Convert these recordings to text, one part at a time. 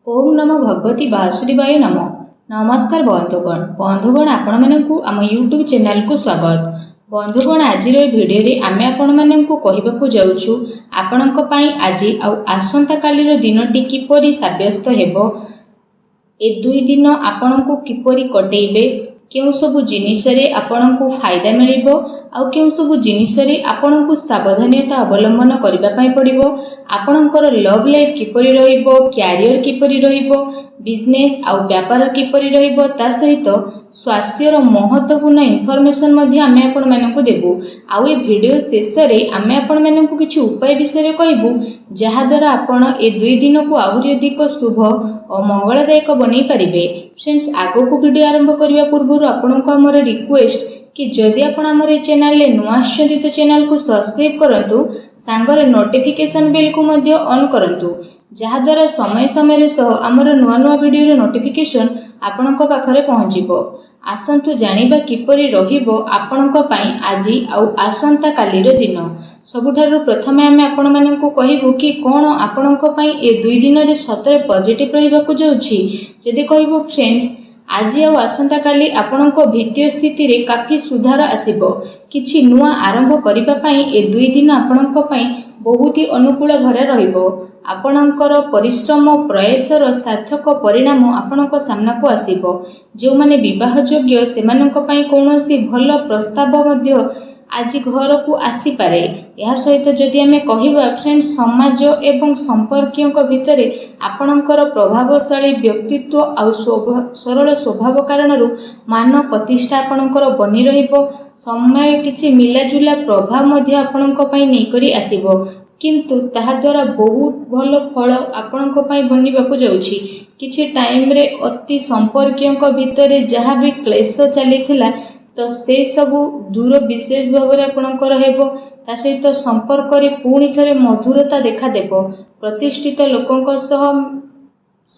ओम नमो भगवती वासुदेवाय नमो। नमस्कार बंधुगण आपण मानकु आम यूट्यूब चैनल को स्वागत। बंधुगण आज भिडियो रे आमे आपण मानकु कहिबाकु जाउछु आपणक पई आज आसंता कालीर दिनटी किपरि साब्यस्त हेबो, ए दुई दिन आपणकु किपरि कटेइबे, केउ सबु जिनिस रे आपणकु फायदा मिलिबो आउ केउ सबु जिनिस रे आपणकु सावधानता अवलंबन करबा पई पड़िबो, आपणकर लव लाइफ किपरि रहिबो, कैरियर किपरि रहिबो, बिजनेस आउ व्यापार किपरि रहिबो, ता सहित स्वास्थ्यर महत्वपूर्ण इनफॉरमेशन मध्ये आमे आपण मानकु देबु। आउ ए वीडियो शेष रे आमे आपण मानकु किछि उपाय विषय कहबु जहा द्वारा आपण ए दुई दिन को आहुरी अधिक शुभ और मंगलदायक बनै परिबे। फ्रेंड्स, आगो को वीडियो आरंभ करिया पूर्व आपनको हमर रिक्वेस्ट कि जदि आपण हमर ए चैनल ले नुआ आछथि तो चैनल को सब्सक्राइब करंतु, सांगरे नोटिफिकेशन बेल को मध्ये ऑन करंतु, जहा द्वारा समय समय सह हमर नुआ नुआ वीडियो रे नोटिफिकेशन आपणक पाखरे पहुंचिबो। आसंतु जानिबा किपरि रहिबो आपणक पई आजि आउ आसंता कालीर दिन। सबुठारु प्रथमे आमे आपण मानकु कहिबु कि कोन आपणक पई ए दुई दिन रे सतरे पॉजिटिव रहिबाकु जाउछि। जदि कहिबु फ्रेंड्स, आज आउ आसंता काली आपणक वित्तीय स्थिति रे काफी सुधार आसीबो। किछि नुआ आरंभ करिबा पई ए दुई दिन आपणक पई बहुत ही अनुकूल भरे रहिबो। आपणकर परिश्रम प्रयासर सार्थक परिणाम आपणक सामना को आसीबो। जो माने विवाह योग्य सेमानक पई कोनोसी भल प्रस्ताव मध्य आज घर को आसी पारे। यह सहित जदि आमे कहिबा फ्रेंड्स, समाज एवं संपर्कियों भितर आपणकर प्रभावशाली व्यक्तित्व आउ सरल स्वभाव कारणरू मान प्रतिष्ठा आपणकर बनी रहिबो। समय किछि मिलाजुला प्रभाव मध्य आपणक पई नै करी आसीबो, किंतु ताहा द्वारा बहुत भल फल आपणक पई बनिबाकु जाउछि। किछि टाइम रे अति संपर्कियों भितर जहा भी क्लेश चलीथिला तो से सबु दूर विशेष भाव में आपणकर हेबो। ता सहित संपर्क रे पुणी थरे मधुरता देखा देबो। प्रतिष्ठित लोकंक सह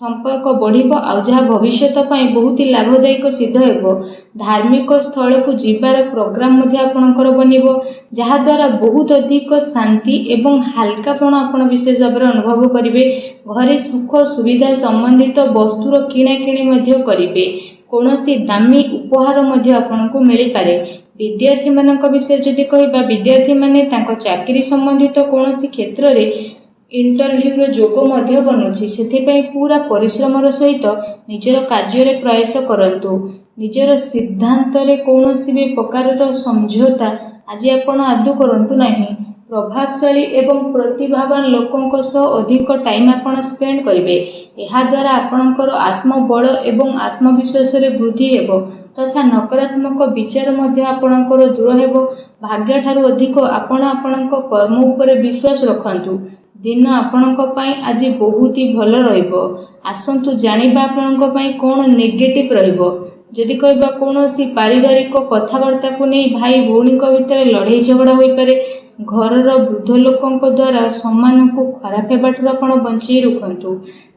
संपर्क बढ़िबो आउ जहा भविष्यत पई बहुत ही लाभदायक सिद्ध हेबो। धार्मिक स्थल को जीवार प्रोग्राम मध्ये आपणकर बनिबो, जहा द्वारा बहुत अधिक शांति एवं हल्कापन आपण विशेष भाव में अनुभव करिवे। घरे सुख सुविधा संबंधित वस्तुर किणा किणी मध्ये करिवे। कोनोसी दामी उपहार मध्ये आपनको मिली पारे। विद्यार्थी मानक विषय जदि कहिबा, विद्यार्थी माने तांको चाकरी संबंधित कोनोसी क्षेत्र रे इंटरव्यू रो जोगो मध्ये बनुछि। सेथि पई पूरा परिश्रमर सहित निजर कार्य रे प्रयास करंतु। निजर सिद्धांत रे कोनोसी भी प्रकार समझौता आज आपण आदु करंतु नाही। प्रभावशाली एवं प्रतिभावान लोकों सह अधिक टाइम आपण स्पेंड करिवे। एहा द्वारा आपणकर आत्मबल एवं आत्मविश्वास रे वृद्धि हेबो तथा नकारात्मक विचार मध्ये आपणकर दूर हेबो। भाग्य ठारू अधिक आपण आपणक कर्म उपरे विश्वास रखंतु। दिन आपणक पई आज बहुत ही भल रहिबो। आसंतु जानिबा आपणक पई कोन नेगेटिव रहिबो। जदि कहबा कोनोसी पारिवारिक कथावार्ता को नै भाई भौणी भितर लड़ाई झगड़ा होई पारे। घरर वृद्ध लोकों द्वारा सम्मान को खराब हेबाटू आपण बंचई रखंतु।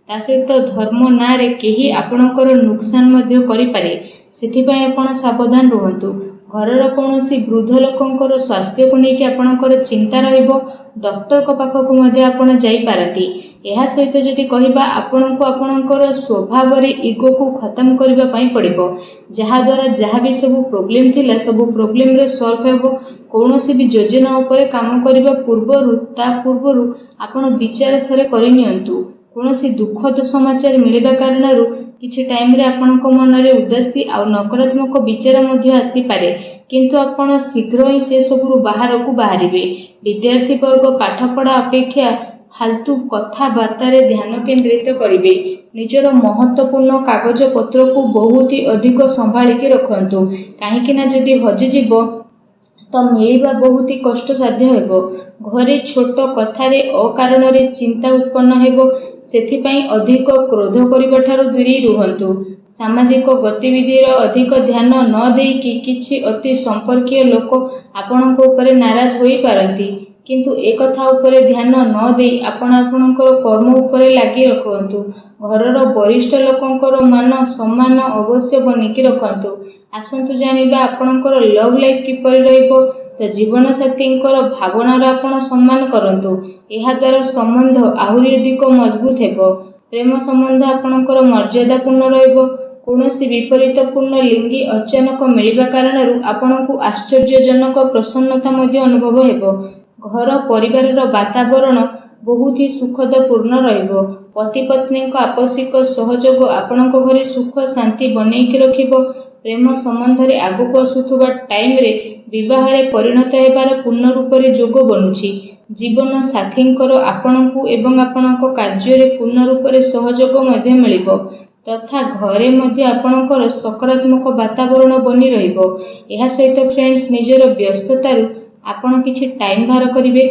ता सहित धर्म ना रे केही आपणकर नुकसान मध्ये करि पारे, सेथि पई आपण सावधान रहंतु। घरर कोनोसी वृद्ध लोकों स्वास्थ्य को लेके आपणकर चिंता रहिबो। डॉक्टर को पाखक मध्ये आपण जाई पारती। एहा सहित जदि कहिबा आपणको आपणकर स्वभाव रे ईगो को खत्म करबा पई पड़िबो, जहा द्वारा जहा भी सब प्रॉब्लम थिला सब प्रॉब्लम रे सॉल्व हेबो। कोनोसी भी योजना उपरे काम करबा पूर्वरु आपण विचार थरे करि नियंतु। कोनोसी दुखद समाचार मिलिबा कारणरू किछि टाइम रे आपणको मन रे उदासी आ नकारात्मक विचार मध्ये आसी पारे, किंतु आपण शीघ्र ही से सबरु बाहर को बाहरिबे। विद्यार्थी वर्ग पाठ पढ़ा अपेक्षा फालतू कथाबार्ता रे ध्यान केंद्रित करिवे। निजर महत्वपूर्ण कागज पत्र को बहुत ही अधिक संभाली के रखंतु, काहेकि ना जदि हजि जीवो तो मिलिबा बहुत ही कष्ट साध्य हेबो। घरे छोट कथा रे अकारण रे चिंता उत्पन्न हेबो, सेथि पई अधिक क्रोध करिबा ठारू दूरी रुहंतु। सामाजिक गतिविधि रो अधिक ध्यान न देई कि किछि अति संपर्कीय लोक आपणक उपरे नाराज होई पारंती, किंतु एक कथा उपरे ध्यान न देई आपण आपणकर कर्म उपरे लागि रखंतु। घरर वरिष्ठ लोकंकर मान सम्मान अवश्य बनिकी रखंतु। आसंतु जानिबा आपणकर लव लाइफ किपरि रहिबो। तो जीवन साथींकर भावनार आपण सम्मान करंतु। एहा द्वारा संबंध आहुरी अधिक मजबूत हेबो। ପ୍ରେମ ସମ୍ବନ୍ଧ ଆପଣଙ୍କର ମର୍ଯ୍ୟାଦାପୂର୍ଣ୍ଣ ରହିବ। କୌଣସି ବିପରୀତପୂର୍ଣ୍ଣ ଲିଙ୍ଗୀ ଅଚାନକ ମିଳିବା କାରଣରୁ ଆପଣଙ୍କୁ ଆଶ୍ଚର୍ଯ୍ୟଜନକ ପ୍ରସନ୍ନତା ମଧ୍ୟ ଅନୁଭବ ହେବ। ଘର ପରିବାରର ବାତାବରଣ ବହୁତ ହି ସୁଖଦପୂର୍ଣ୍ଣ ରହିବ। ପତି ପତ୍ନୀଙ୍କ ଆପୋଷିକ ସହଯୋଗ ଆପଣଙ୍କ ଘରେ ସୁଖ ଶାନ୍ତି ବନେଇକି ରଖିବ। ପ୍ରେମ ସମ୍ବନ୍ଧରେ ଆଗକୁ ଆସୁଥିବା ଟାଇମରେ ବିବାହରେ ପରିଣତ ହେବାର ପୂର୍ଣ୍ଣ ରୂପରେ ଯୋଗ ବନୁଛି। ଜୀବନ ସାଥୀଙ୍କର ଆପଣଙ୍କୁ ଏବଂ ଆପଣଙ୍କ କାର୍ଯ୍ୟରେ ପୂର୍ଣ୍ଣ ରୂପରେ ସହଯୋଗ ମଧ୍ୟ ମିଳିବ ତଥା ଘରେ ମଧ୍ୟ ଆପଣଙ୍କର ସକାରାତ୍ମକ ବାତାବରଣ ବନି ରହିବ। ଏହା ସହିତ ଫ୍ରେଣ୍ଡସ୍, ନିଜର ବ୍ୟସ୍ତତାରୁ ଆପଣ କିଛି ଟାଇମ ବାହାର କରିବେ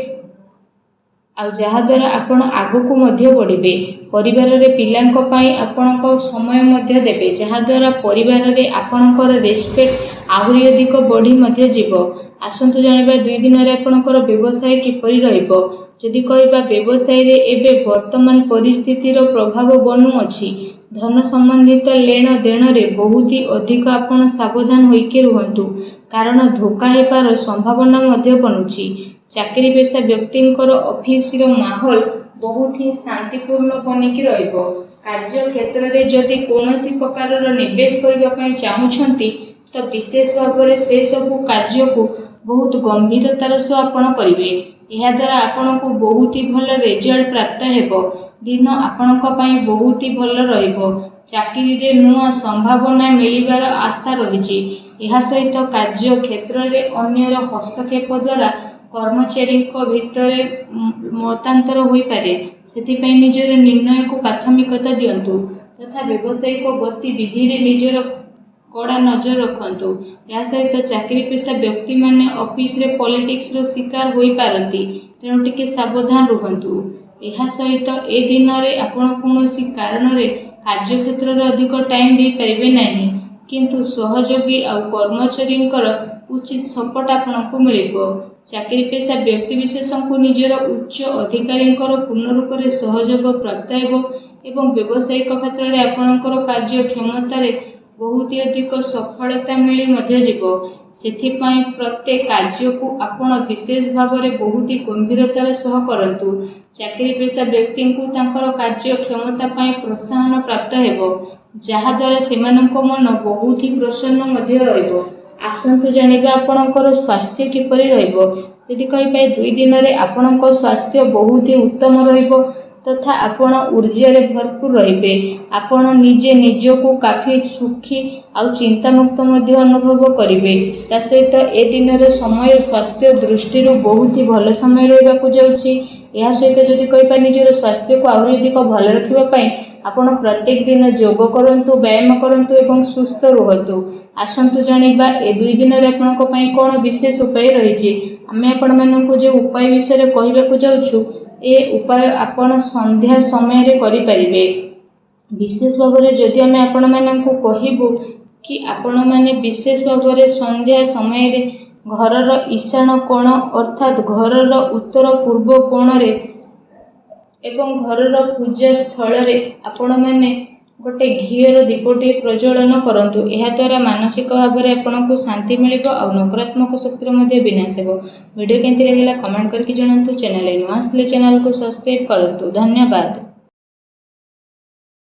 ଆଉ ଯାହାଦ୍ୱାରା ଆପଣ ଆଗକୁ ମଧ୍ୟ ବଢ଼ିବେ। ପରିବାରରେ ପିଲାଙ୍କ ପାଇଁ ଆପଣଙ୍କ ସମୟ ମଧ୍ୟ ଦେବେ, ଯାହାଦ୍ୱାରା ପରିବାରରେ ଆପଣଙ୍କର ରେସ୍ପେକ୍ଟ ଆହୁରି ଅଧିକ ବଢ଼ି ମଧ୍ୟ ଯିବ। ଆସନ୍ତୁ ଜାଣିବା 2 ଦିନରେ ଆପଣଙ୍କର ବ୍ୟବସାୟ କିପରି ରହିବ। ଯଦି କହିବା ବ୍ୟବସାୟରେ ଏବେ ବର୍ତ୍ତମାନ ପରିସ୍ଥିତିର ପ୍ରଭାବ ବନୁଅଛି। ଧନ ସମ୍ବନ୍ଧିତ ଲେଣ ଦେଣରେ ବହୁତ ଅଧିକ ଆପଣ ସାବଧାନ ହୋଇକି ରୁହନ୍ତୁ, କାରଣ ଧୋକା ହେବାର ସମ୍ଭାବନା ମଧ୍ୟ ବନୁଛି। ଚାକିରି ପେଶା ବ୍ୟକ୍ତିଙ୍କର ଅଫିସର ମାହୋଲ ବହୁତ ହିଁ ଶାନ୍ତିପୂର୍ଣ୍ଣ ବନିକି ରହିବ। କାର୍ଯ୍ୟକ୍ଷେତ୍ରରେ ଯଦି କୌଣସି ପ୍ରକାରର ନିବେଶ କରିବା ପାଇଁ ଚାହୁଁଛନ୍ତି ତ ବିଶେଷ ଭାବରେ ସେସବୁ କାର୍ଯ୍ୟକୁ ବହୁତ ଗମ୍ଭୀରତାର ସହ ଆପଣ କରିବେ। ଏହାଦ୍ୱାରା ଆପଣଙ୍କୁ ବହୁତ ହି ଭଲ ରେଜଲ୍ଟ ପ୍ରାପ୍ତ ହେବ। ଦିନ ଆପଣଙ୍କ ପାଇଁ ବହୁତ ହି ଭଲ ରହିବ। ଚାକିରିରେ ନୂଆ ସମ୍ଭାବନା ମିଳିବାର ଆଶା ରହିଛି। ଏହା ସହିତ କାର୍ଯ୍ୟକ୍ଷେତ୍ରରେ ଅନ୍ୟର ହସ୍ତକ୍ଷେପ ଦ୍ୱାରା କର୍ମଚାରୀଙ୍କ ଭିତରେ ମତାନ୍ତର ହୋଇପାରେ, ସେଥିପାଇଁ ନିଜର ନିର୍ଣ୍ଣୟକୁ ପ୍ରାଥମିକତା ଦିଅନ୍ତୁ ତଥା ବ୍ୟବସାୟିକ ଗତିବିଧିରେ ନିଜର କଡ଼ା ନଜର ରଖନ୍ତୁ। ଏହା ସହିତ ଚାକିରି ପେଶା ବ୍ୟକ୍ତିମାନେ ଅଫିସରେ ପଲିଟିକ୍ସର ଶିକାର ହୋଇପାରନ୍ତି, ତେଣୁ ଟିକେ ସାବଧାନ ରୁହନ୍ତୁ। ଏହା ସହିତ ଏ ଦିନରେ ଆପଣ କୌଣସି କାରଣରେ କାର୍ଯ୍ୟକ୍ଷେତ୍ରରେ ଅଧିକ ଟାଇମ ଦେଇପାରିବେ ନାହିଁ, କିନ୍ତୁ ସହଯୋଗୀ ଆଉ କର୍ମଚାରୀଙ୍କର ଉଚିତ ସପୋର୍ଟ ଆପଣଙ୍କୁ ମିଳିବ। ଚାକିରି ପେଶା ବ୍ୟକ୍ତିବିଶେଷଙ୍କୁ ନିଜର ଉଚ୍ଚ ଅଧିକାରୀଙ୍କର ପୂର୍ଣ୍ଣ ରୂପରେ ସହଯୋଗ ପ୍ରାପ୍ତ ହେବ ଏବଂ ବ୍ୟବସାୟିକ କ୍ଷେତ୍ରରେ ଆପଣଙ୍କର କାର୍ଯ୍ୟକ୍ଷମତାରେ ବହୁତ ଅଧିକ ସଫଳତା ମିଳି ମଧ୍ୟ ଯିବ। ସେଥିପାଇଁ ପ୍ରତ୍ୟେକ କାର୍ଯ୍ୟକୁ ଆପଣ ବିଶେଷ ଭାବରେ ବହୁତ ଗମ୍ଭୀରତାର ସହ କରନ୍ତୁ। ଚାକିରି ପେଶା ବ୍ୟକ୍ତିଙ୍କୁ ତାଙ୍କର କାର୍ଯ୍ୟକ୍ଷମତା ପାଇଁ ପ୍ରୋତ୍ସାହନ ପ୍ରାପ୍ତ ହେବ, ଯାହାଦ୍ୱାରା ସେମାନଙ୍କ ମନ ବହୁତ ହି ପ୍ରସନ୍ନ ମଧ୍ୟ ରହିବ। ଆସନ୍ତୁ ଜାଣିବା ଆପଣଙ୍କର ସ୍ୱାସ୍ଥ୍ୟ କିପରି ରହିବ। ଯଦି କହିବେ 2 ଦିନରେ ଆପଣଙ୍କ ସ୍ୱାସ୍ଥ୍ୟ ବହୁତ ହି ଉତ୍ତମ ରହିବ ତଥା ଆପଣ ଊର୍ଜାରେ ଭରପୁର ରହିବେ। ଆପଣ ନିଜେ ନିଜକୁ କାଫି ସୁଖୀ ଆଉ ଚିନ୍ତାମୁକ୍ତ ମଧ୍ୟ ଅନୁଭବ କରିବେ। ତା ସହିତ ଏ ଦିନର ସମୟ ସ୍ୱାସ୍ଥ୍ୟ ଦୃଷ୍ଟିରୁ ବହୁତ ହି ଭଲ ସମୟ ରହିବାକୁ ଯାଉଛି। ଏହା ସହିତ ଯଦି କହିବା ନିଜର ସ୍ୱାସ୍ଥ୍ୟକୁ ଆହୁରି ଅଧିକ ଭଲ ରଖିବା ପାଇଁ ଆପଣ ପ୍ରତ୍ୟେକ ଦିନ ଯୋଗ କରନ୍ତୁ, ବ୍ୟାୟାମ କରନ୍ତୁ ଏବଂ ସୁସ୍ଥ ରୁହନ୍ତୁ। ଆସନ୍ତୁ ଜାଣିବା ଏ 2 ଦିନରେ ଆପଣଙ୍କ ପାଇଁ କ'ଣ ବିଶେଷ ଉପାୟ ରହିଛି। ଆମେ ଆପଣମାନଙ୍କୁ ଯେଉଁ ଉପାୟ ବିଷୟରେ କହିବାକୁ ଯାଉଛୁ, ଏ ଉପାୟ ଆପଣ ସନ୍ଧ୍ୟା ସମୟରେ କରିପାରିବେ। ବିଶେଷ ଭାବରେ ଯଦି ଆମେ ଆପଣମାନଙ୍କୁ କହିବୁ କି ଆପଣମାନେ ବିଶେଷ ଭାବରେ ସନ୍ଧ୍ୟା ସମୟରେ ଘରର ଈଶାନ କୋଣ ଅର୍ଥାତ୍ ଘରର ଉତ୍ତର ପୂର୍ବ କୋଣରେ ଏବଂ ଘରର ପୂଜା ସ୍ଥଳରେ ଆପଣମାନେ ଗୋଟେ ଘିଅର ଦୀପଟିଏ ପ୍ରଜ୍ୱଳନ କରନ୍ତୁ। ଏହାଦ୍ୱାରା ମାନସିକ ଭାବରେ ଆପଣଙ୍କୁ ଶାନ୍ତି ମିଳିବ ଆଉ ନକାରାତ୍ମକ ଶକ୍ତିର ମଧ୍ୟ ବିନାଶ ହେବ। ଭିଡ଼ିଓ କେମିତି ଲାଗିଲା କମେଣ୍ଟ କରିକି ଜଣାନ୍ତୁ। ଚ୍ୟାନେଲରେ ନୂଆ ଆସିଥିଲେ ଚ୍ୟାନେଲକୁ ସବସ୍କ୍ରାଇବ୍ କରନ୍ତୁ। ଧନ୍ୟବାଦ।